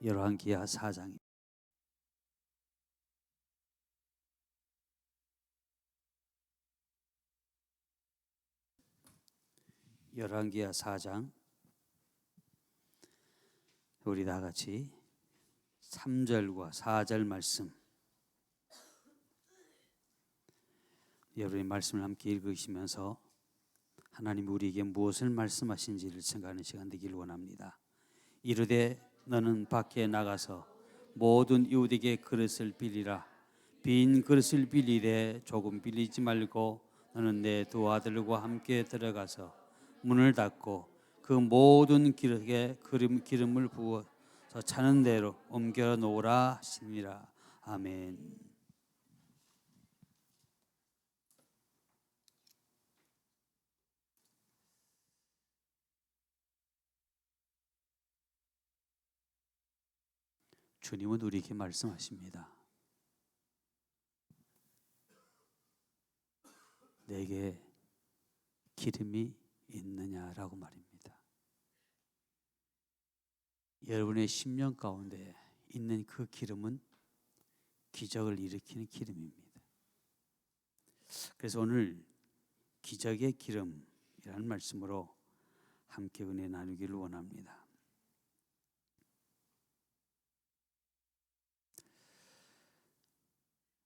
열왕기하 4장. 열왕기하 4장, 우리 다 같이 3절과 4절 말씀, 여러분의 말씀을 함께 읽으시면서 하나님 우리에게 무엇을 말씀하신지를 생각하는 시간 되기를 원합니다. 이르되 너는 밖에 나가서 모든 이웃에게 그릇을 빌리라. 빈 그릇을 빌리되 조금 빌리지 말고 너는 내 두 아들과 함께 들어가서 문을 닫고 그 모든 그릇에 기름을 부어서 차는 대로 옮겨 놓으라 하시니라. 아멘. 주님은 우리에게 말씀하십니다. 내게 기름이 있느냐라고 말입니다. 여러분의 심령 가운데 있는 그 기름은 기적을 일으키는 기름입니다. 그래서 오늘 기적의 기름이라는 말씀으로 함께 은혜 나누기를 원합니다.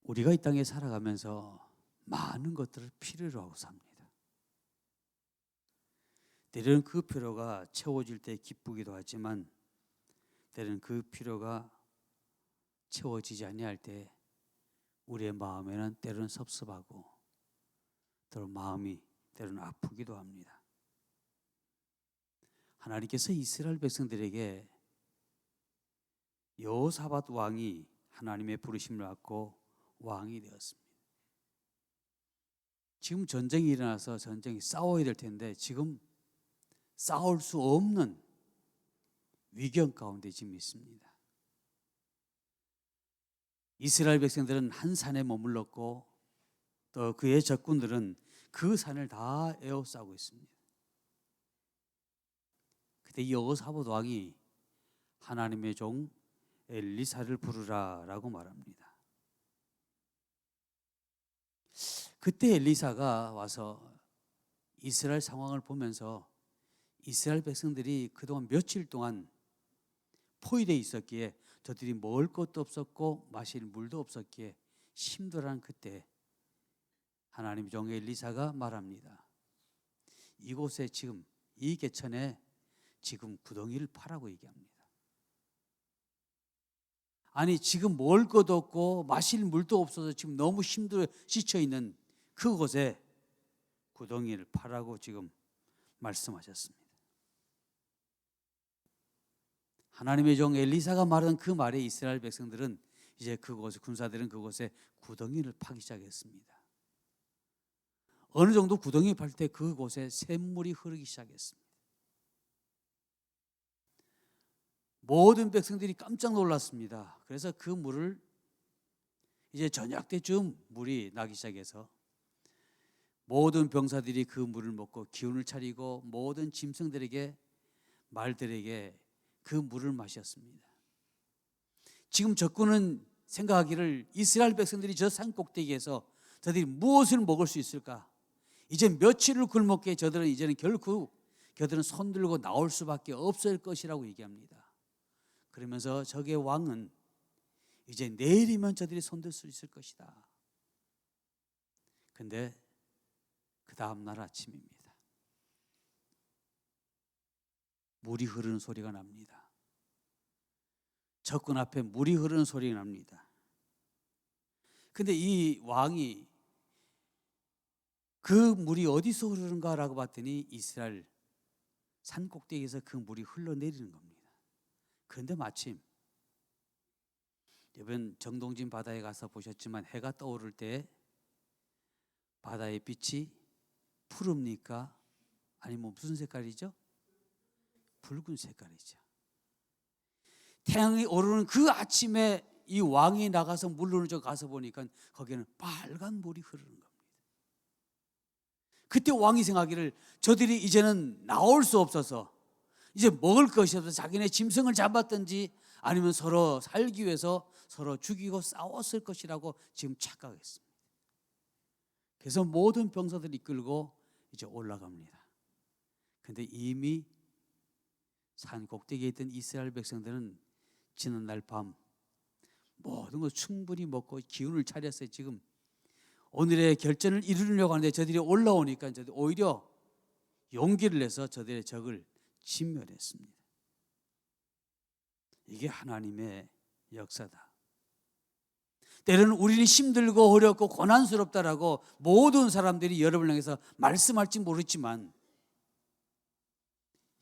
우리가 이 땅에 살아가면서 많은 것들을 필요로 하고 삽니다. 때로는 그 필요가 채워질 때 기쁘기도 하지만 때로는 그 필요가 채워지지 아니할 때 우리의 마음에는 때로는 섭섭하고 때로는 마음이 때로는 아프기도 합니다. 하나님께서 이스라엘 백성들에게 여호사밧 왕이 하나님의 부르심을 받고 왕이 되었습니다. 지금 전쟁이 일어나서 전쟁이 싸워야 될 텐데 지금 싸울 수 없는 위경 가운데 지금 있습니다. 이스라엘 백성들은 한 산에 머물렀고 또 그의 적군들은 그 산을 다 에워싸고 있습니다. 그때 여호사밧 왕이 하나님의 종 엘리사를 부르라라고 말합니다. 그때 엘리사가 와서 이스라엘 상황을 보면서 이스라엘 백성들이 그동안 며칠 동안 포위되어 있었기에 저들이 먹을 것도 없었고 마실 물도 없었기에 힘들어하는 그때 하나님 종 엘리사가 말합니다. 이곳에 지금 이 개천에 지금 구덩이를 파라고 얘기합니다. 아니 지금 먹을 것도 없고 마실 물도 없어서 지금 너무 힘들어 지쳐있는 그곳에 구덩이를 파라고 지금 말씀하셨습니다. 하나님의 종 엘리사가 말한 그 말에 이스라엘 백성들은 이제 그곳에 군사들은 그곳에 구덩이를 파기 시작했습니다. 어느 정도 구덩이 팔 때 그곳에 샘물이 흐르기 시작했습니다. 모든 백성들이 깜짝 놀랐습니다. 그래서 그 물을 이제 저녁 때쯤 물이 나기 시작해서 모든 병사들이 그 물을 먹고 기운을 차리고 모든 짐승들에게 말들에게 그 물을 마셨습니다. 지금 적군은 생각하기를 이스라엘 백성들이 저 산 꼭대기에서 저들이 무엇을 먹을 수 있을까? 이제 며칠을 굶었기에 저들은 이제는 결국 그들은 손들고 나올 수밖에 없을 것이라고 얘기합니다. 그러면서 적의 왕은 이제 내일이면 저들이 손들 수 있을 것이다. 근데 그 다음 날 아침입니다. 물이 흐르는 소리가 납니다. 적군 앞에 물이 흐르는 소리가 납니다. 근데 이 왕이 그 물이 어디서 흐르는가라고 봤더니 이스라엘 산 꼭대기에서 그 물이 흘러내리는 겁니다. 그런데 마침 여러분 정동진 바다에 가서 보셨지만 해가 떠오를 때 바다의 빛이 푸릅니까? 아니면 무슨 색깔이죠? 붉은 색깔이죠. 태양이 오르는 그 아침에 이 왕이 나가서 물르는 저 가서 보니까 거기는 빨간 물이 흐르는 겁니다. 그때 왕이 생각하기를 저들이 이제는 나올 수 없어서 이제 먹을 것이 없어서 자기네 짐승을 잡았든지 아니면 서로 살기 위해서 서로 죽이고 싸웠을 것이라고 지금 착각했습니다. 그래서 모든 병사들을 이끌고 이제 올라갑니다. 그런데 이미 산 꼭대기에 있던 이스라엘 백성들은 지난날 밤 모든 걸 충분히 먹고 기운을 차렸어요. 지금 오늘의 결전을 이루려고 하는데 저들이 올라오니까 저들이 오히려 용기를 내서 저들의 적을 진멸했습니다. 이게 하나님의 역사다. 때로는 우리는 힘들고 어렵고 고난스럽다라고 모든 사람들이 여러분을 향해서 말씀할지 모르지만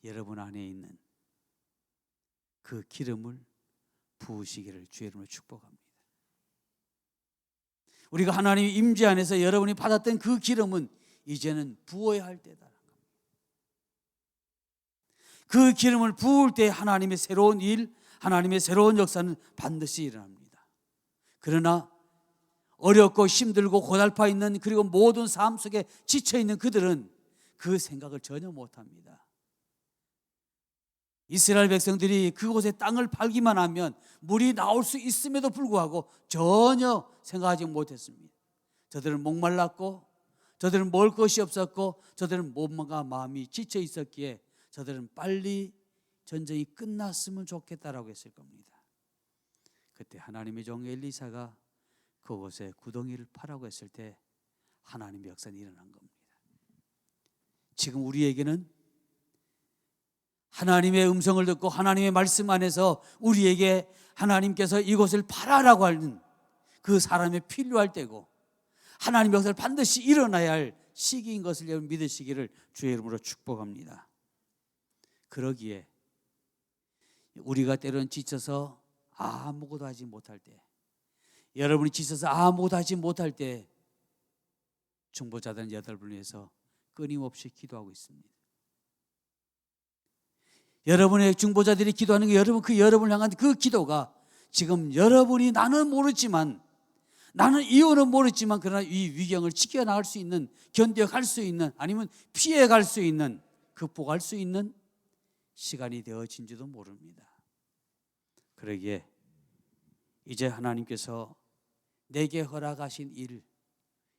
여러분 안에 있는 그 기름을 부으시기를 주의 이름으로 축복합니다. 우리가 하나님의 임재 안에서 여러분이 받았던 그 기름은 이제는 부어야 할 때다. 그 기름을 부을 때 하나님의 새로운 일, 하나님의 새로운 역사는 반드시 일어납니다. 그러나 어렵고 힘들고 고달파 있는, 그리고 모든 삶 속에 지쳐 있는 그들은 그 생각을 전혀 못합니다. 이스라엘 백성들이 그곳에 땅을 팔기만 하면 물이 나올 수 있음에도 불구하고 전혀 생각하지 못했습니다. 저들은 목말랐고, 저들은 먹을 것이 없었고, 저들은 몸과 마음이 지쳐 있었기에 저들은 빨리 전쟁이 끝났으면 좋겠다라고 했을 겁니다. 그때 하나님의 종 엘리사가 그곳에 구덩이를 파라고 했을 때 하나님의 역사는 일어난 겁니다. 지금 우리에게는 하나님의 음성을 듣고 하나님의 말씀 안에서 우리에게 하나님께서 이곳을 파라라고 하는 그 사람이 필요할 때고, 하나님의 역사를 반드시 일어나야 할 시기인 것을 여러분 믿으시기를 주의 이름으로 축복합니다. 그러기에 우리가 때로는 지쳐서 아무것도 하지 못할 때, 여러분이 지쳐서 아무것도 하지 못할 때 중보자들은 8분을 위해서 끊임없이 기도하고 있습니다. 여러분의 중보자들이 기도하는 게 여러분을 향한 그 기도가 지금 여러분이 나는 모르지만, 나는 이유는 모르지만, 그러나 이 위경을 지켜나갈 수 있는, 견뎌갈 수 있는, 아니면 피해갈 수 있는, 극복할 수 있는 시간이 되어진지도 모릅니다. 그러기에 이제 하나님께서 내게 허락하신 일,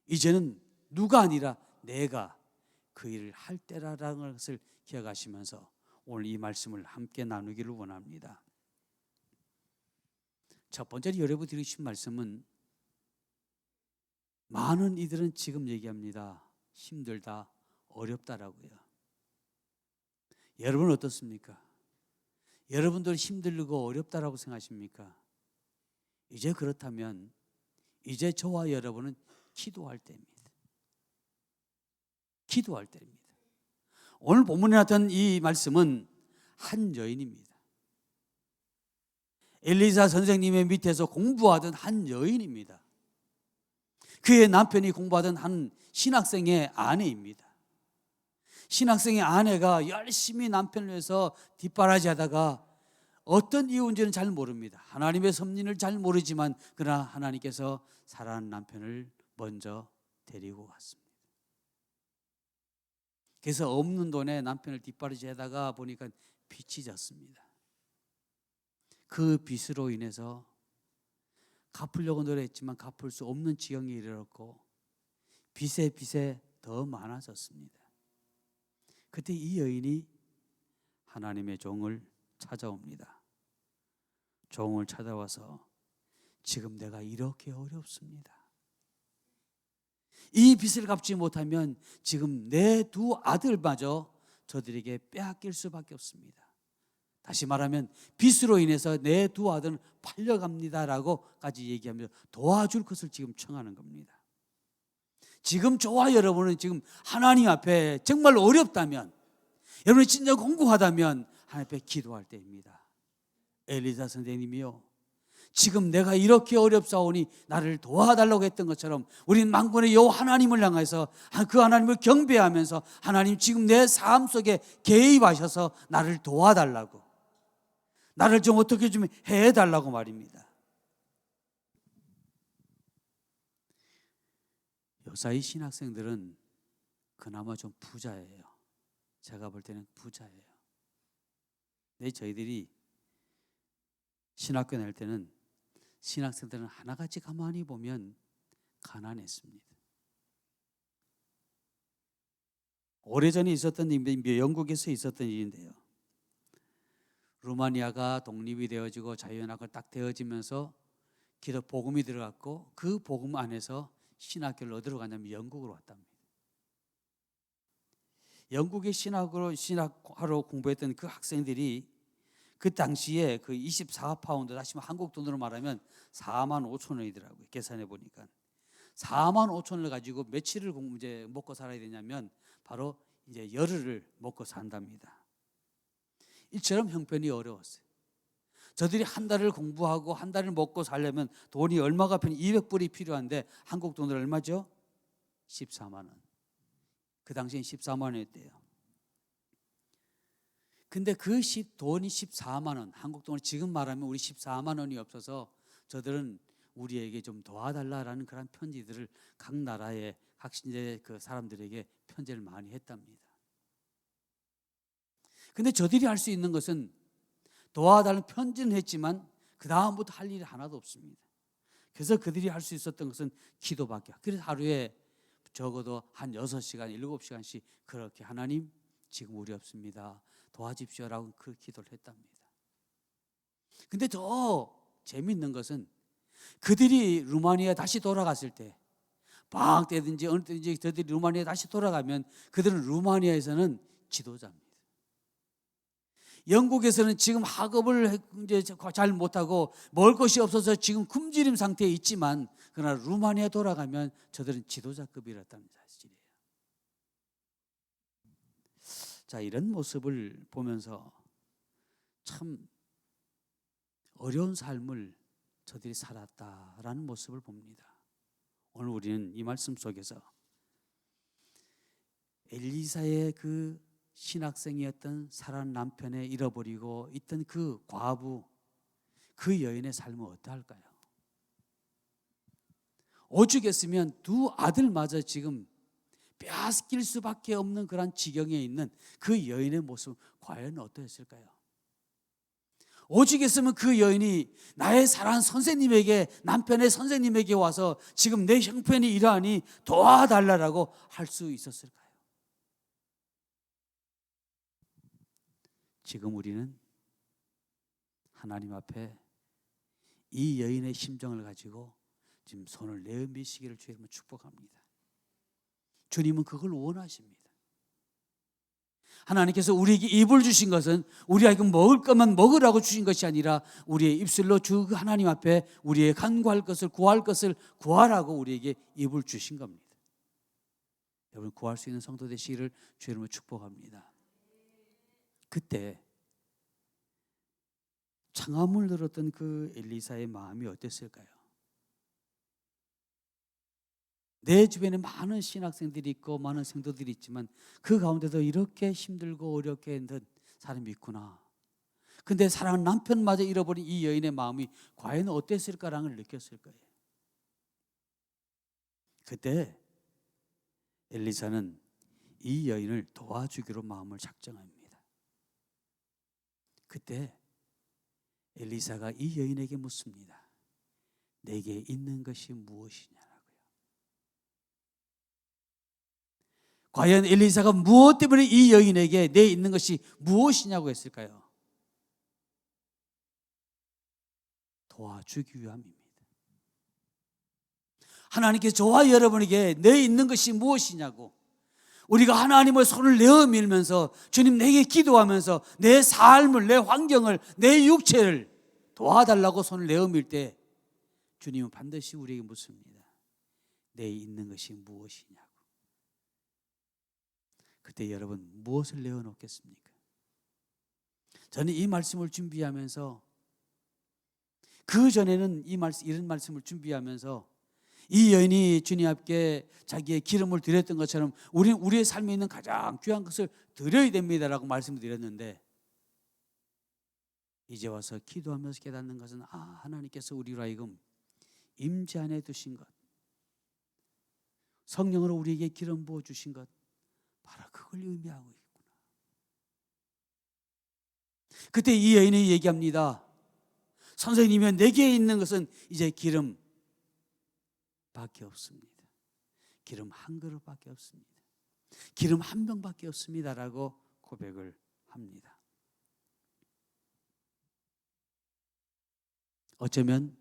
이제는 누가 아니라 내가 그 일을 할 때라는 것을 기억하시면서 오늘 이 말씀을 함께 나누기를 원합니다. 첫 번째로 여러분 들으신 말씀은, 많은 이들은 지금 얘기합니다. 힘들다, 어렵다라고요. 여러분은 어떻습니까? 여러분들 힘들고 어렵다라고 생각하십니까? 이제 그렇다면 이제 저와 여러분은 기도할 때입니다. 기도할 때입니다. 오늘 본문에 나타난 이 말씀은 한 여인입니다. 엘리사 선생님의 밑에서 공부하던 한 여인입니다. 그의 남편이 공부하던 한 신학생의 아내입니다. 신학생의 아내가 열심히 남편을 위해서 뒷바라지하다가 어떤 이유인지는 잘 모릅니다. 하나님의 섭리를 잘 모르지만 그러나 하나님께서 사랑하는 남편을 먼저 데리고 갔습니다. 그래서 없는 돈에 남편을 뒷바라지하다가 보니까 빚이 졌습니다. 그 빚으로 인해서 갚으려고 노력했지만 갚을 수 없는 지경에 이르렀고 빚에 더 많아졌습니다. 그때 이 여인이 하나님의 종을 찾아옵니다. 종을 찾아와서 지금 내가 이렇게 어렵습니다. 이 빚을 갚지 못하면 지금 내 두 아들마저 저들에게 빼앗길 수밖에 없습니다. 다시 말하면 빚으로 인해서 내 두 아들은 팔려갑니다라고까지 얘기하며 도와줄 것을 지금 청하는 겁니다. 지금 저와 여러분은 지금 하나님 앞에 정말 어렵다면, 여러분이 진짜 공고하다면 하나님 앞에 기도할 때입니다. 엘리사 선생님이요, 지금 내가 이렇게 어렵사오니 나를 도와달라고 했던 것처럼 우리는 만군의 여호와 하나님을 향해서 그 하나님을 경배하면서 하나님 지금 내 삶 속에 개입하셔서 나를 도와달라고, 나를 좀 어떻게 좀 해달라고 말입니다. 요사이 신학생들은 그나마 좀 부자예요. 제가 볼 때는 부자예요. 근데 저희들이 신학교 다닐 때는 신학생들은 하나같이 가만히 보면 가난했습니다. 오래전에 있었던 일인데, 영국에서 있었던 일인데요. 루마니아가 독립이 되어지고 자유연합가 딱 되어지면서 기독 복음이 들어갔고, 그 복음 안에서 신학교를 어디로 갔냐면 영국으로 왔답니다. 영국의 신학하러 공부했던 그 학생들이 그 당시에 그 24파운드, 다시 한국 돈으로 말하면 4만 5천 원이더라고요. 계산해 보니까 4만 5천 원을 가지고 며칠을 이제 먹고 살아야 되냐면 바로 이제 열흘을 먹고 산답니다. 이처럼 형편이 어려웠어요. 저들이 한 달을 공부하고 한 달을 먹고 살려면 돈이 얼마가 200불이 필요한데 한국 돈으로 얼마죠? 14만 원. 그 당시엔 14만 원이었대요. 근데 그 돈이 14만 원, 한국 돈으로 지금 말하면 우리 14만 원이 없어서 저들은 우리에게 좀 도와달라라는 그런 편지들을 각 나라의 각 신제 그 사람들에게 편지를 많이 했답니다. 근데 저들이 할 수 있는 것은 도와달라는 편지는 했지만 그 다음부터 할 일이 하나도 없습니다. 그래서 그들이 할 수 있었던 것은 기도밖에. 그래서 하루에 적어도 한 6시간, 7시간씩 그렇게 하나님 지금 우리 없습니다. 도와주십시오라고 그 기도를 했답니다. 근데 더 재미있는 것은 그들이 루마니아에 다시 돌아갔을 때 방학 때든지 어느 때든지 저들이 루마니아에 다시 돌아가면 그들은 루마니아에서는 지도자입니다. 영국에서는 지금 학업을 이제 잘 못하고 먹을 것이 없어서 지금 굶주림 상태에 있지만 그러나 루마니아에 돌아가면 저들은 지도자급이었다는 사실이에요. 자, 이런 모습을 보면서 참 어려운 삶을 저들이 살았다라는 모습을 봅니다. 오늘 우리는 이 말씀 속에서 엘리사의 그 신학생이었던 사랑하는 남편을 잃어버리고 있던 그 과부, 그 여인의 삶은 어떠할까요? 오죽했으면 두 아들마저 지금 빼앗길 수밖에 없는 그런 지경에 있는 그 여인의 모습 과연 어떠했을까요? 오죽했으면 그 여인이 나의 사랑하는 선생님에게, 남편의 선생님에게 와서 지금 내 형편이 이러하니 도와달라고 할 수 있었을까요? 지금 우리는 하나님 앞에 이 여인의 심정을 가지고 지금 손을 내미시기를 주님은 축복합니다. 주님은 그걸 원하십니다. 하나님께서 우리에게 입을 주신 것은 우리에게 먹을 것만 먹으라고 주신 것이 아니라 우리의 입술로 주 하나님 앞에 우리의 간구할 것을 구할 것을 구하라고 우리에게 입을 주신 겁니다. 여러분, 구할 수 있는 성도 되시기를 주님을 축복합니다. 그때 창함을 들었던 그 엘리사의 마음이 어땠을까요? 내 주변에 많은 신학생들이 있고 많은 성도들이 있지만 그 가운데도 이렇게 힘들고 어렵게 했던 사람이 있구나. 근데 사랑하는 남편마저 잃어버린 이 여인의 마음이 과연 어땠을까라는 걸 느꼈을 거예요. 그때 엘리사는 이 여인을 도와주기로 마음을 작정합니다. 그때 엘리사가 이 여인에게 묻습니다. 내게 있는 것이 무엇이냐라고요. 과연 엘리사가 무엇 때문에 이 여인에게 내 있는 것이 무엇이냐고 했을까요? 도와주기 위함입니다. 하나님께서 저와 여러분에게 내 있는 것이 무엇이냐고, 우리가 하나님의 손을 내어 밀면서 주님 내게 기도하면서 내 삶을, 내 환경을, 내 육체를 도와달라고 손을 내어 밀 때 주님은 반드시 우리에게 묻습니다. 내 있는 것이 무엇이냐고. 그때 여러분 무엇을 내어놓겠습니까? 저는 이 말씀을 준비하면서, 그 전에는 이런 말씀을 준비하면서 이 여인이 주님 앞에 자기의 기름을 드렸던 것처럼 우리는 우리의 삶에 있는 가장 귀한 것을 드려야 됩니다라고 말씀을 드렸는데, 이제 와서 기도하면서 깨닫는 것은 하나님께서 우리로 하여금 임재 안에 두신 것, 성령으로 우리에게 기름 부어 주신 것, 바로 그걸 의미하고 있구나. 그때 이 여인이 얘기합니다. 선생님이여 내게 있는 것은 이제 기름밖에 없습니다. 기름 한 그릇밖에 없습니다. 기름 한 병밖에 없습니다라고 고백을 합니다. 어쩌면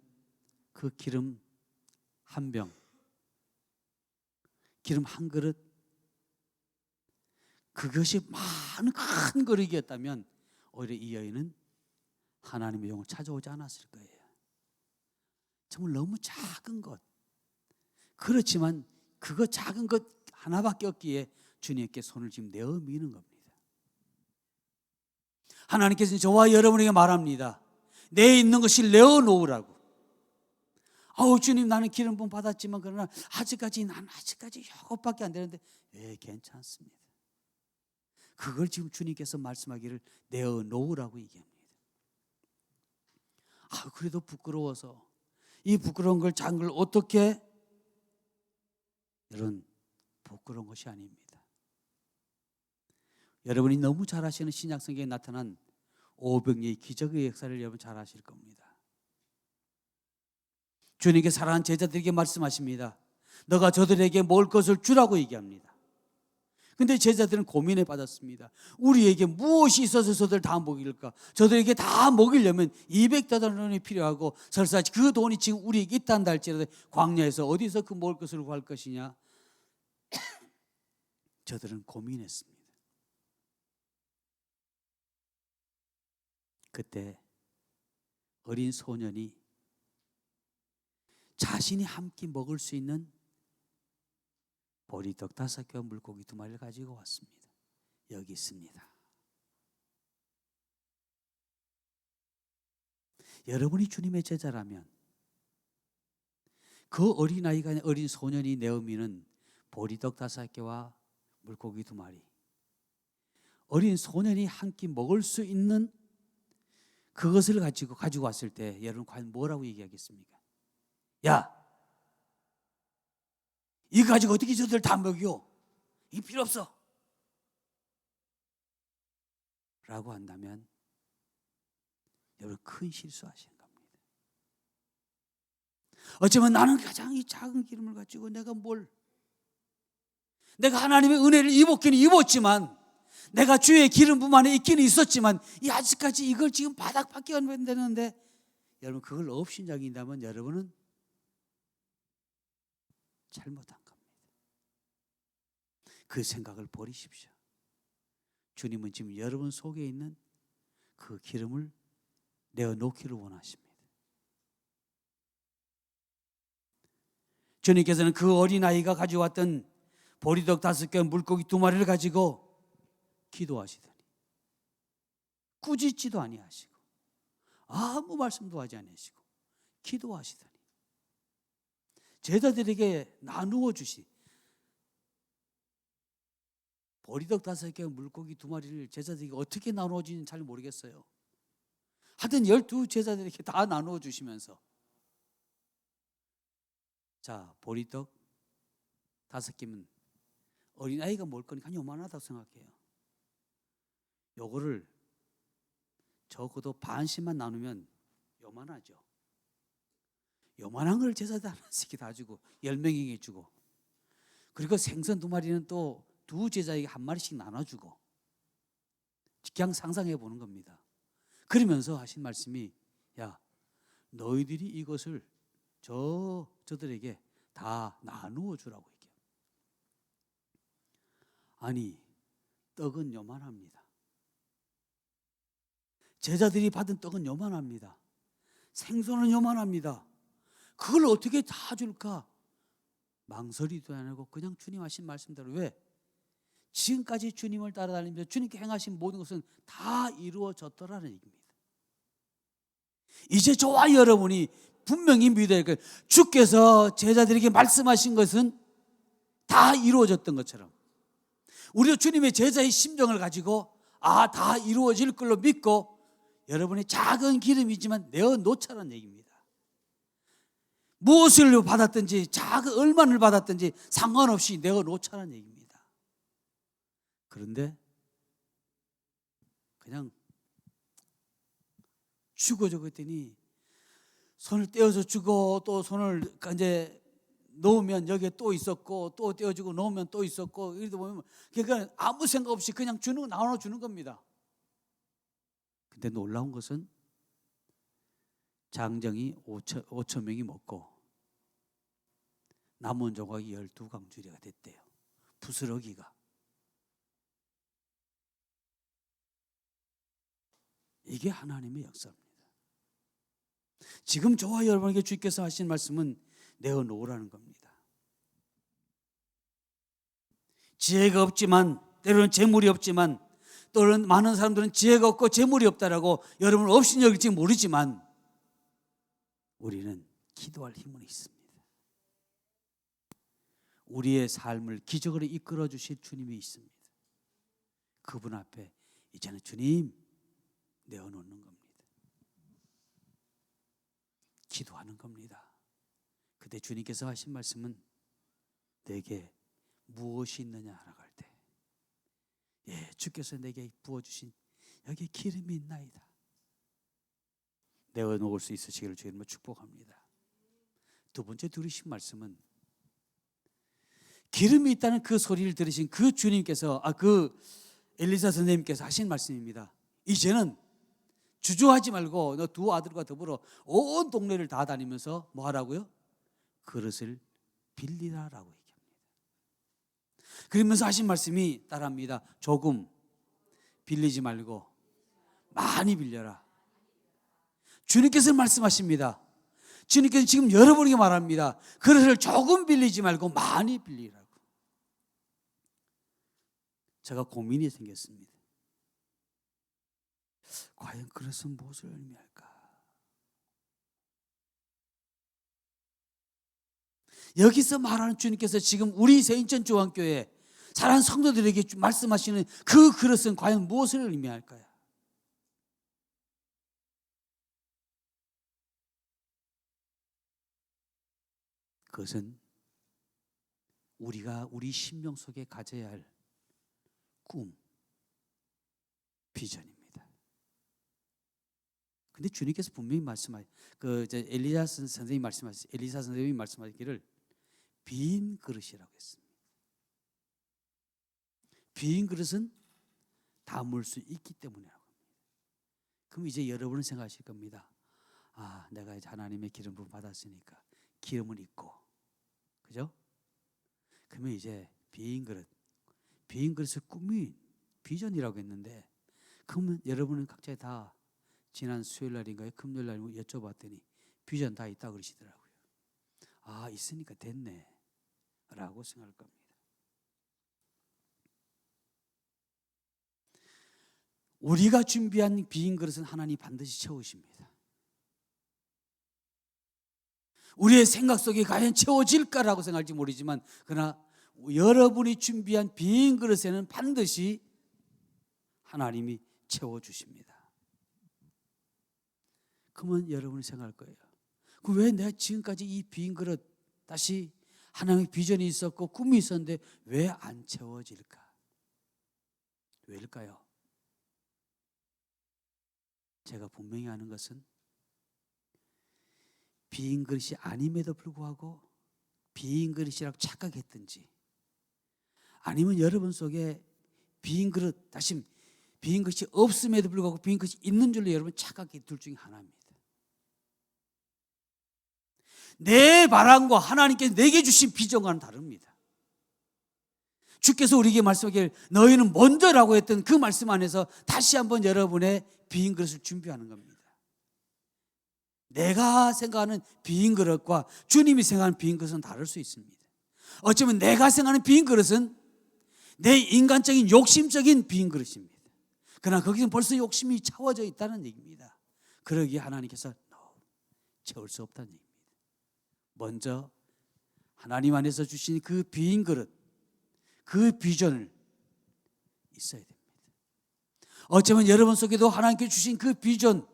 그 기름 한 병, 기름 한 그릇, 그것이 많은 큰 그릇이었다면 오히려 이 여인은 하나님의 영을 찾아오지 않았을 거예요. 정말 너무 작은 것. 그렇지만 그거 작은 것 하나밖에 없기에 주님께 손을 지금 내어 미는 겁니다. 하나님께서는 저와 여러분에게 말합니다. 내에 있는 것을 내어 놓으라고. 주님 나는 기름 부음 받았지만 그러나 아직까지 이것밖에 안 되는데 괜찮습니다. 그걸 지금 주님께서 말씀하기를 내어 놓으라고 얘기합니다. 그래도 부끄러워서 이 부끄러운 걸 작은 걸 어떻게 여러분 부끄러운 것이 아닙니다. 여러분이 너무 잘 아시는 신약 성경에 나타난 오병이의 기적의 역사를 여러분 잘 아실 겁니다. 주님께 사랑하는 제자들에게 말씀하십니다. 너가 저들에게 먹을 것을 주라고 얘기합니다. 근데 제자들은 고민에 빠졌습니다. 우리에게 무엇이 있어서 저들 다 먹일까? 저들에게 다 먹이려면 200데나리온이 필요하고 설사 그 돈이 지금 우리에게 있단다 할지라도 광야에서 어디서 그 먹을 것을 구할 것이냐? 저들은 고민했습니다. 그때 어린 소년이 자신이 한 끼 먹을 수 있는 보리떡 5개와 물고기 2마리를 가지고 왔습니다. 여기 있습니다. 여러분이 주님의 제자라면 그 어린아이가 어린 소년이 내어미는 보리떡 5개와 물고기 2마리, 어린 소년이 한 끼 먹을 수 있는 그것을 가지고 왔을 때 여러분 과연 뭐라고 얘기하겠습니까? 야, 이거 가지고 어떻게 저들 다 먹여? 이거 필요 없어 라고 한다면 여러분 큰 실수하시는 겁니다. 어쩌면 나는 가장 이 작은 기름을 가지고 내가 하나님의 은혜를 입었기는 입었지만, 내가 주의 기름 부음 안에 있기는 있었지만 아직까지 이걸 지금 바닥밖에 안 되는데, 여러분 그걸 업신여긴다면 여러분은 잘못한 겁니다. 그 생각을 버리십시오. 주님은 지금 여러분 속에 있는 그 기름을 내어놓기를 원하십니다. 주님께서는 그 어린아이가 가져왔던 보리떡 5개, 물고기 2마리를 가지고 기도하시더니 꾸짖지도 아니하시고 아무 말씀도 하지 않으시고 기도하시더니 제자들에게 나누어 주시. 보리떡 5개, 물고기 2마리를 제자들에게 어떻게 나누어 주는지 잘 모르겠어요. 하여튼 12제자들에게 다 나누어 주시면서, 자, 보리떡 5개면 어린아이가 먹을 거니까 요만하다고 생각해요. 요거를 적어도 반씩만 나누면 요만하죠. 요만한 걸 제자들 하나씩 다 주고 10명에게 주고, 그리고 생선 2마리는 또 2제자에게 1마리씩 나눠주고, 그냥 상상해 보는 겁니다. 그러면서 하신 말씀이, 야, 너희들이 이것을 저들에게 다 나누어 주라고 얘기해요. 아니, 떡은 요만합니다. 제자들이 받은 떡은 요만합니다. 생선은 요만합니다. 그걸 어떻게 다 줄까? 망설이도 안 하고 그냥 주님 하신 말씀대로. 왜? 지금까지 주님을 따라다니면서 주님께 행하신 모든 것은 다 이루어졌더라는 얘기입니다. 이제 저와 여러분이 분명히 믿어야 할 거예요. 주께서 제자들에게 말씀하신 것은 다 이루어졌던 것처럼 우리도 주님의 제자의 심정을 가지고 다 이루어질 걸로 믿고 여러분의 작은 기름이지만 내어놓자는 얘기입니다. 무엇을 받았든지 얼마를 받았든지 상관없이 내어놓자는 얘기입니다. 그런데 그냥 죽어져 그랬더니 손을 떼어서 주고 또 손을 이제 놓으면 여기에 또 있었고 또 떼어주고 놓으면 또 있었고 이러다 보면 그러니까 아무 생각 없이 그냥 주는 거 나눠주는 겁니다. 근데 놀라운 것은 장정이 5천 명이 먹고 남은 조각이 12강주리가 됐대요. 부스러기가. 이게 하나님의 역사입니다. 지금 저와 여러분에게 주께서 하신 말씀은 내어놓으라는 겁니다. 지혜가 없지만, 때로는 재물이 없지만, 또는 많은 사람들은 지혜가 없고 재물이 없다라고 여러분 없인 여길지 모르지만 우리는 기도할 힘은 있습니다. 우리의 삶을 기적으로 이끌어 주실 주님이 있습니다. 그분 앞에 이제는 주님 내어놓는 겁니다. 기도하는 겁니다. 그때 주님께서 하신 말씀은 내게 무엇이 있느냐 하라고 할 때, 예, 주께서 내게 부어주신 여기 기름이 있나이다. 내어놓을 수 있으시기를 주님을 축복합니다. 두 번째 들으신 말씀은 기름이 있다는 그 소리를 들으신 그 주님께서 그 엘리사 선생님께서 하신 말씀입니다. 이제는 주저하지 말고 너 두 아들과 더불어 온 동네를 다 다니면서 뭐 하라고요? 그릇을 빌리라라고 얘기합니다. 그러면서 하신 말씀이 따라합니다. 조금 빌리지 말고 많이 빌려라. 주님께서 말씀하십니다. 주님께서 지금 여러분에게 말합니다. 그릇을 조금 빌리지 말고 많이 빌리라고. 제가 고민이 생겼습니다. 과연 그릇은 무엇을 의미할까? 여기서 말하는 주님께서 지금 우리 새인천중앙교회 사랑하는 성도들에게 말씀하시는 그 그릇은 과연 무엇을 의미할까요? 그것은 우리가 우리 심령 속에 가져야 할 꿈, 비전입니다. 근데 주님께서 분명히 말씀하시, 엘리사 선생님이 말씀하시기를 빈 그릇이라고 했습니다. 빈 그릇은 담을 수 있기 때문이라고 합니다. 그럼 이제 여러분은 생각하실 겁니다. 내가 이제 하나님의 기름 부음 받았으니까 기름은 있고, 그죠? 그러면 이제 빈 그릇의 꿈이 비전이라고 했는데, 그러면 여러분은 각자 다 지난 수요일 날인가요? 금요일 날 여쭤봤더니 비전 다 있다 그러시더라고요. 있으니까 됐네 라고 생각할 겁니다. 우리가 준비한 빈 그릇은 하나님이 반드시 채우십니다. 우리의 생각 속에 과연 채워질까라고 생각할지 모르지만, 그러나 여러분이 준비한 빈 그릇에는 반드시 하나님이 채워주십니다. 그러면 여러분이 생각할 거예요. 왜 내가 지금까지 이 빈 그릇, 다시 하나님의 비전이 있었고 꿈이 있었는데 왜 안 채워질까? 왜일까요? 제가 분명히 아는 것은 빈 그릇이 아님에도 불구하고 빈 그릇이라고 착각했든지, 아니면 여러분 속에 빈 그릇, 다시 빈 그릇이 없음에도 불구하고 빈 그릇이 있는 줄로 여러분 착각이 둘 중에 하나입니다. 내 바람과 하나님께서 내게 주신 비전과는 다릅니다. 주께서 우리에게 말씀하기를 너희는 먼저라고 했던 그 말씀 안에서 다시 한번 여러분의 빈 그릇을 준비하는 겁니다. 내가 생각하는 빈 그릇과 주님이 생각하는 빈 그릇은 다를 수 있습니다. 어쩌면 내가 생각하는 빈 그릇은 내 인간적인 욕심적인 빈 그릇입니다. 그러나 거기서 벌써 욕심이 차워져 있다는 얘기입니다. 그러기에 하나님께서 채울 수 없다는 얘기입니다. 먼저 하나님 안에서 주신 그 빈 그릇, 그 비전을 있어야 됩니다. 어쩌면 여러분 속에도 하나님께 주신 그 비전,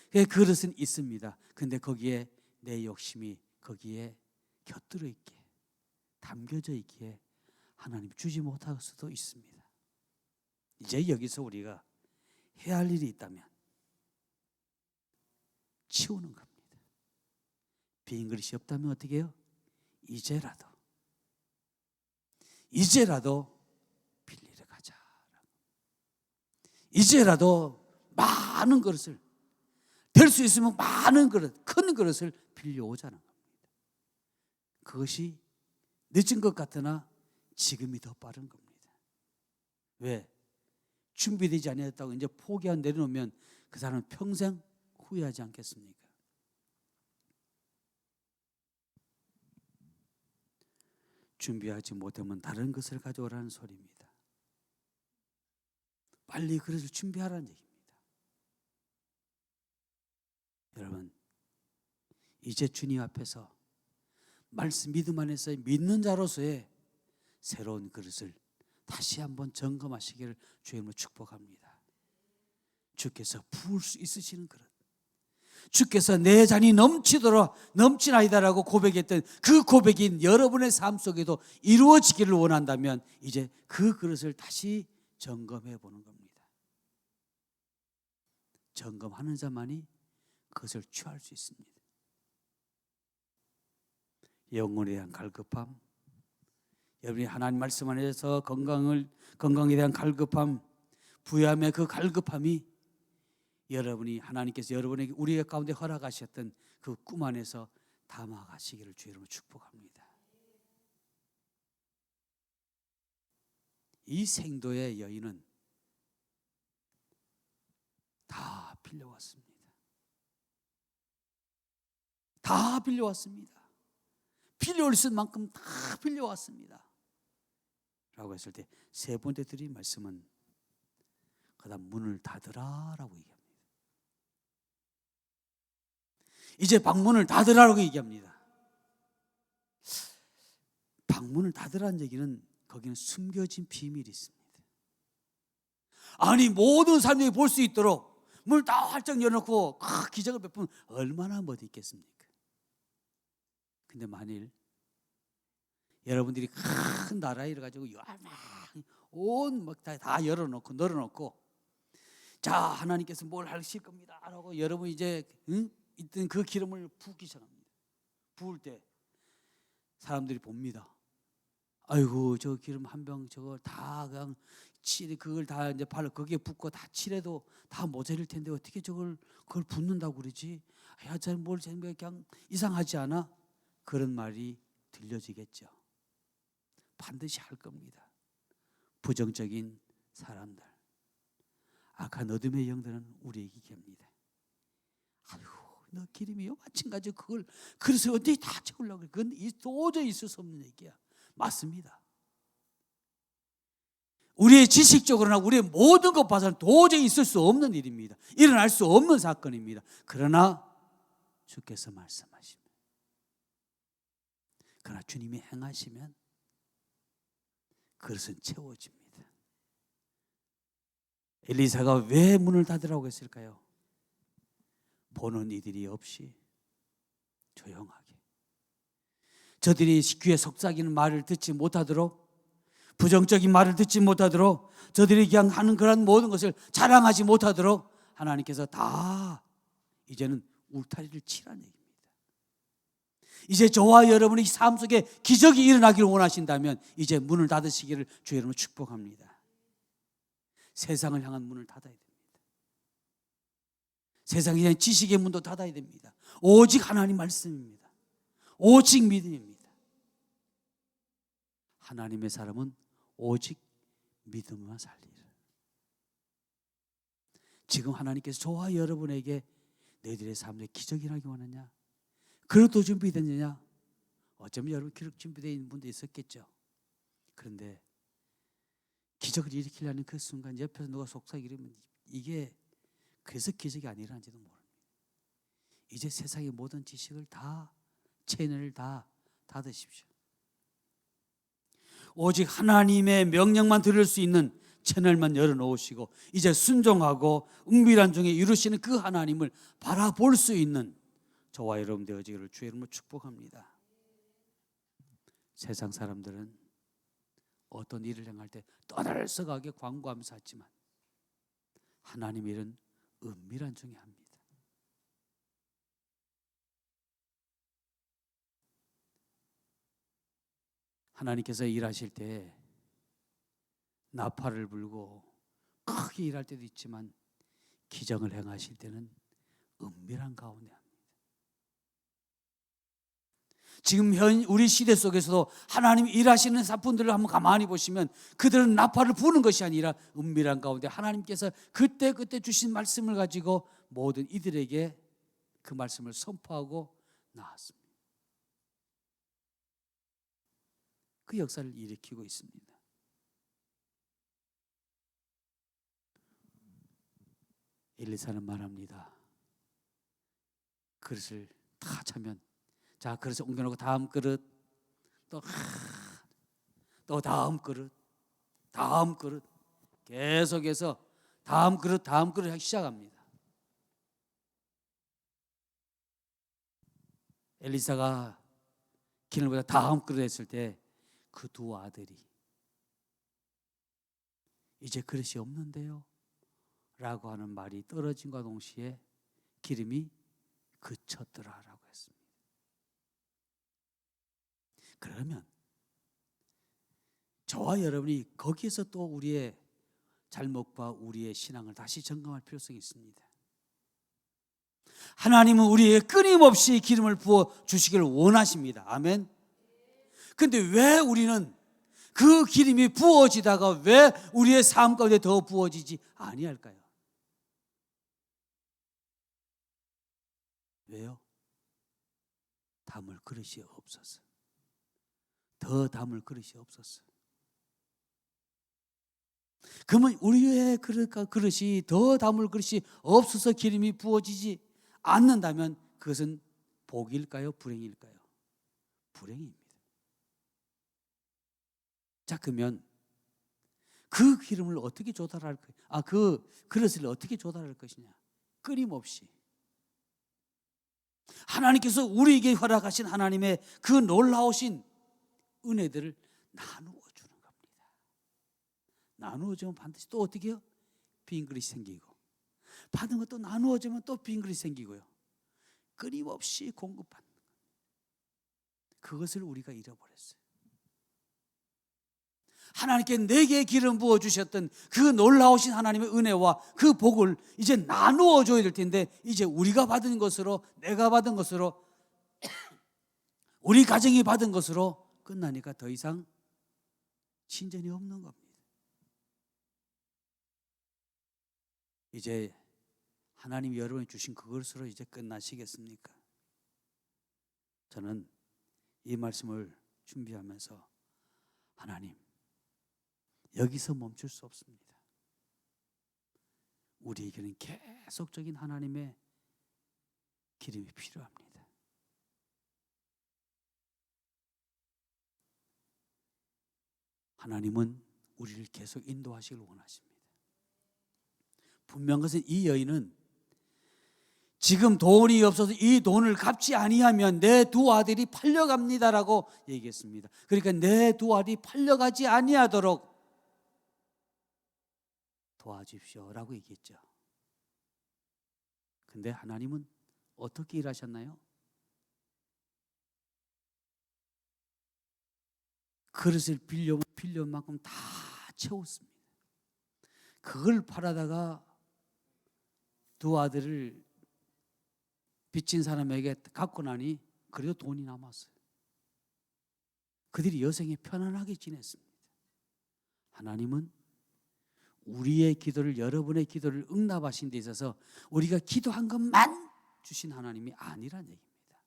그 그릇은 있습니다. 근데 거기에 내 욕심이 거기에 곁들여 있게, 담겨져 있기에 하나님 주지 못할 수도 있습니다. 이제 여기서 우리가 해야 할 일이 있다면 치우는 겁니다. 빈 그릇이 없다면 어떻게 해요? 이제라도 빌리러 가자. 이제라도 많은 그릇을, 될 수 있으면 많은 그릇, 큰 그릇을 빌려오자는 겁니다. 그것이 늦은 것 같으나 지금이 더 빠른 겁니다. 왜? 준비되지 않았다고 이제 포기하고 내려놓으면 그 사람은 평생 후회하지 않겠습니까? 준비하지 못하면 다른 것을 가져오라는 소리입니다. 빨리 그릇을 준비하라는 얘기입니다. 여러분, 이제 주님 앞에서 말씀 믿음 안에서 믿는 자로서의 새로운 그릇을 다시 한번 점검하시기를 주님으로 축복합니다. 주께서 부을 수 있으시는 그릇, 주께서 내 잔이 넘치도록 넘치나이다라고 고백했던 그 고백인 여러분의 삶 속에도 이루어지기를 원한다면 이제 그 그릇을 다시 점검해 보는 겁니다. 점검하는 자만이 그것을 취할 수 있습니다. 영혼에 대한 갈급함, 여러분이 하나님 말씀 안에서 건강에 대한 갈급함, 부유함의 그 갈급함이 여러분이 하나님께서 여러분에게 우리 가운데 허락하셨던 그 꿈 안에서 담아가시기를 주의 이름으로 축복합니다. 이 생도의 여인은 다 빌려왔습니다. 다 빌려왔습니다. 필요할 만큼 다 빌려왔습니다. 라고 했을 때 세 번째 드린 말씀은 그다음 문을 닫으라 라고 얘기합니다. 이제 방문을 닫으라고 얘기합니다. 방문을 닫으라는 얘기는 거기는 숨겨진 비밀이 있습니다. 아니 모든 사람들이 볼 수 있도록 문을 다 활짝 열어놓고 기적을 베푸면 얼마나 멋이 있겠습니까? 근데 만일 여러분들이 큰 나라를 가지고 온 막 다 열어놓고 널어놓고 자 하나님께서 뭘 하실 겁니다 라고 여러분이 이제 있던 그 기름을 붓기 시작합니다. 부을 때 사람들이 봅니다. 아이고 저 기름 한 병 저거 다 그냥 칠해 그걸 다 이제 발로 거기에 붓고 다 칠해도 다 모자랄 텐데 어떻게 그걸 붓는다고 그러지? 야, 저 뭘 그냥 이상하지 않아? 그런 말이 들려지겠죠. 반드시 할 겁니다. 부정적인 사람들, 악한 어둠의 영들은 우리에게 얘기합니다. 아이고 너 기름이요? 마찬가지로 그걸 그래서 언제 다 채우려고 그건 도저히 있을 수 없는 얘기야. 맞습니다. 우리의 지식적으로나 우리의 모든 것 봐서는 도저히 있을 수 없는 일입니다. 일어날 수 없는 사건입니다. 그러나 주께서 말씀하시면, 그러나 주님이 행하시면 그것은 채워집니다. 엘리사가 왜 문을 닫으라고 했을까요? 보는 이들이 없이 조용하게, 저들이 귀에 속삭이는 말을 듣지 못하도록, 부정적인 말을 듣지 못하도록, 저들이 그냥 하는 그런 모든 것을 자랑하지 못하도록 하나님께서 다 이제는 울타리를 치라는 얘기입니다. 이제 저와 여러분의 삶 속에 기적이 일어나기를 원하신다면 이제 문을 닫으시기를 주의 이름으로 축복합니다. 세상을 향한 문을 닫아야 됩니다. 세상에 대한 지식의 문도 닫아야 됩니다. 오직 하나님 말씀입니다. 오직 믿음입니다. 하나님의 사람은 오직 믿음만 살리라. 지금 하나님께서 저와 여러분에게 너희들의 삶에 기적이 나기 원하냐? 그릇도 준비됐느냐? 어쩌면 여러분 그릇 준비되어 있는 분도 있었겠죠. 그런데 기적을 일으키려는 그 순간 옆에서 누가 속삭이면 이게 그래서 기적이 아니라는지도 모릅니다. 이제 세상의 모든 지식을 다, 채널을 다 닫으십시오. 오직 하나님의 명령만 들을 수 있는 채널만 열어놓으시고 이제 순종하고 은밀한 중에 이루시는 그 하나님을 바라볼 수 있는 저와 여러분 되어지기를 주의 이름으로 축복합니다. 세상 사람들은 어떤 일을 행할 때 떠들썩하게 광고하면서 하지만 하나님의 일은 은밀한 중에 합니다. 하나님께서 일하실 때 나팔을 불고 크게 일할 때도 있지만 기적을 행하실 때는 은밀한 가운데 합니다. 지금 우리 시대 속에서도 하나님 일하시는 사람들을 한번 가만히 보시면 그들은 나팔을 부는 것이 아니라 은밀한 가운데 하나님께서 그때 주신 말씀을 가지고 모든 이들에게 그 말씀을 선포하고 나왔습니다. 그 역사를 일으키고 있습니다. 엘리사는 말합니다. 그릇을 다 차면, 자, 그릇을 옮겨놓고 다음 그릇, 또 다음 그릇, 다음 그릇, 계속해서 다음 그릇 하기 시작합니다. 엘리사가 기름보다 다음 그릇 했을 때 그 두 아들이 이제 그릇이 없는데요 라고 하는 말이 떨어진과 동시에 기름이 그쳤더라라고 했습니다. 그러면 저와 여러분이 거기에서 또 우리의 잘못과 우리의 신앙을 다시 점검할 필요성이 있습니다. 하나님은 우리에게 끊임없이 기름을 부어 주시기를 원하십니다. 아멘. 그런데 왜 우리는 그 기름이 부어지다가 왜 우리의 삶 가운데 더 부어지지 아니할까요? 왜요? 담을 그릇이 없어서. 더 담을 그릇이 없었어. 그러면 우리의 그릇이 더 담을 그릇이 없어서 기름이 부어지지 않는다면 그것은 복일까요? 불행일까요? 불행입니다. 자, 그러면 그 기름을 어떻게 조달할 거냐? 그 그릇을 어떻게 조달할 것이냐? 끊임없이 하나님께서 우리에게 허락하신 하나님의 그 놀라우신 은혜들을 나누어 주는 겁니다. 나누어 주면 반드시 또 어떻게 해요? 빈 그릇이 생기고, 받은 것도 나누어 주면 또 빈 그릇이 생기고요. 끊임없이 공급하는 겁니다. 그것을 우리가 잃어버렸어요. 하나님께 내게 기름 부어 주셨던 그 놀라우신 하나님의 은혜와 그 복을 이제 나누어 줘야 될 텐데, 이제 우리가 받은 것으로, 내가 받은 것으로, 우리 가정이 받은 것으로 끝나니까 더 이상 친전이 없는 겁니다. 이제 하나님이 여러분이 주신 그것으로 이제 끝나시겠습니까? 저는 이 말씀을 준비하면서 하나님, 여기서 멈출 수 없습니다. 우리에게는 계속적인 하나님의 기름이 필요합니다. 하나님은 우리를 계속 인도하시길 원하십니다. 분명한 것은 이 여인은 지금 돈이 없어서 이 돈을 갚지 아니하면 내 두 아들이 팔려갑니다라고 얘기했습니다. 그러니까 내 두 아들이 팔려가지 아니하도록 도와주십시오라고 얘기했죠. 근데 하나님은 어떻게 일하셨나요? 그릇을 빌려온 만큼 다 채웠습니다. 그걸 팔아다가 두 아들을 빚진 사람에게 갖고 나니 그래도 돈이 남았어요. 그들이 여생에 편안하게 지냈습니다. 하나님은 우리의 기도를, 여러분의 기도를 응답하신 데 있어서 우리가 기도한 것만 주신 하나님이 아니란 얘기입니다.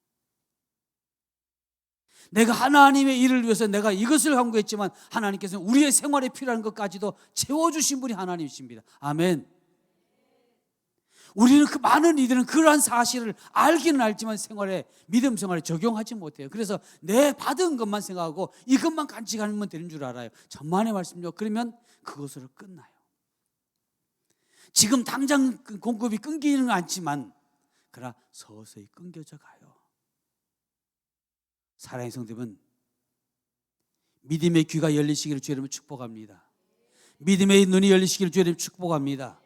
내가 하나님의 일을 위해서 내가 이것을 강구했지만 하나님께서는 우리의 생활에 필요한 것까지도 채워주신 분이 하나님이십니다. 아멘. 우리는 그 많은 이들은 그러한 사실을 알기는 알지만 생활에, 믿음 생활에 적용하지 못해요. 그래서 내 받은 것만 생각하고 이것만 간직하면 되는 줄 알아요. 천만의 말씀요. 그러면 그것으로 끝나요. 지금 당장 공급이 끊기는 건 않지만 그러나 서서히 끊겨져 가요. 사랑의 성도분, 믿음의 귀가 열리시기를 주의 이름으로 축복합니다. 믿음의 눈이 열리시기를 주의 이름으로 축복합니다.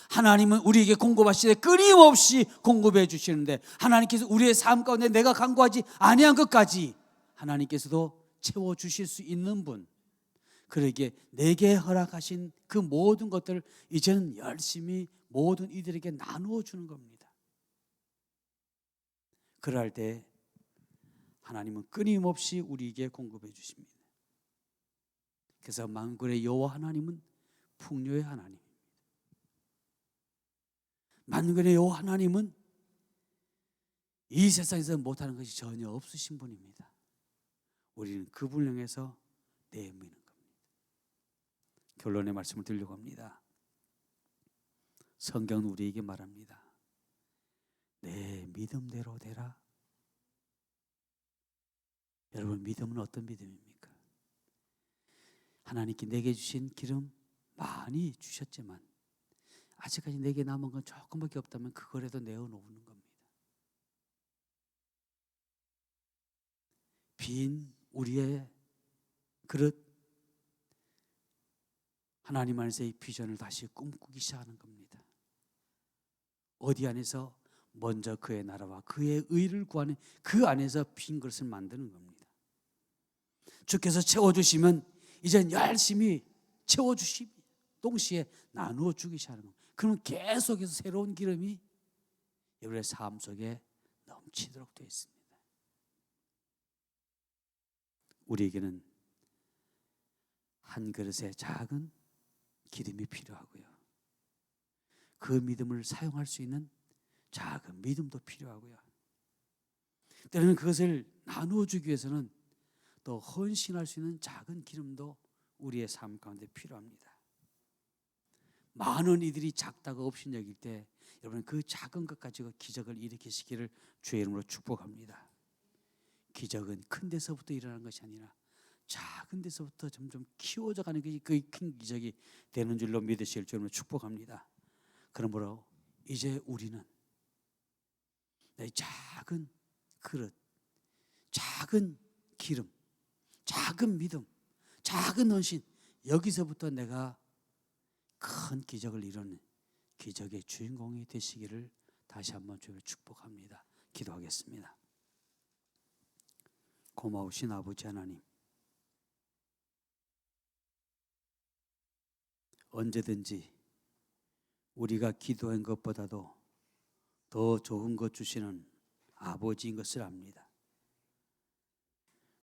하나님은 우리에게 공급하시되 끊임없이 공급해 주시는데, 하나님께서 우리의 삶 가운데 내가 간구하지 아니한 것까지 하나님께서도 채워주실 수 있는 분, 그에게 내게 허락하신 그 모든 것들을 이제는 열심히 모든 이들에게 나누어 주는 겁니다. 그럴 때 하나님은 끊임없이 우리에게 공급해 주십니다. 그래서 만군의 여호와 하나님은 풍요의 하나님입니다. 만군의 여호와 하나님은 이 세상에서 못하는 것이 전혀 없으신 분입니다. 우리는 그분을 향해서 내미는 겁니다. 결론의 말씀을 드리려고 합니다. 성경은 우리에게 말합니다. 내 믿음대로 되라. 여러분, 믿음은 어떤 믿음입니까? 하나님께 내게 주신 기름 많이 주셨지만 아직까지 내게 남은 건 조금밖에 없다면 그거라도 내어놓는 겁니다. 빈 우리의 그릇, 하나님 안에서의 비전을 다시 꿈꾸기 시작하는 겁니다. 어디 안에서? 먼저 그의 나라와 그의 의를 구하는 그 안에서 빈 그릇을 만드는 겁니다. 주께서 채워주시면 이젠 열심히 채워주시고 동시에 나누어 주기 시작하는 겁니다. 그러면 계속해서 새로운 기름이 여러분의 삶 속에 넘치도록 되어 있습니다. 우리에게는 한 그릇의 작은 기름이 필요하고요. 그 믿음을 사용할 수 있는 작은 믿음도 필요하고요. 때로는 그것을 나누어 주기 위해서는 또 헌신할 수 있는 작은 기름도 우리의 삶 가운데 필요합니다. 많은 이들이 작다고 없인 여길 때 여러분 그 작은 것 가지고 기적을 일으키시기를 주의 이름으로 축복합니다. 기적은 큰 데서부터 일어나는 것이 아니라 작은 데서부터 점점 키워져 가는 것이 그 큰 기적이 되는 줄로 믿으실 줄로 축복합니다. 그러므로 이제 우리는 내 작은 그릇, 작은 기름, 작은 믿음, 작은 헌신, 여기서부터 내가 큰 기적을 이루는 기적의 주인공이 되시기를 다시 한번 주님을 축복합니다. 기도하겠습니다. 고마우신 아버지 하나님, 언제든지 우리가 기도한 것보다도 더 좋은 것 주시는 아버지인 것을 압니다.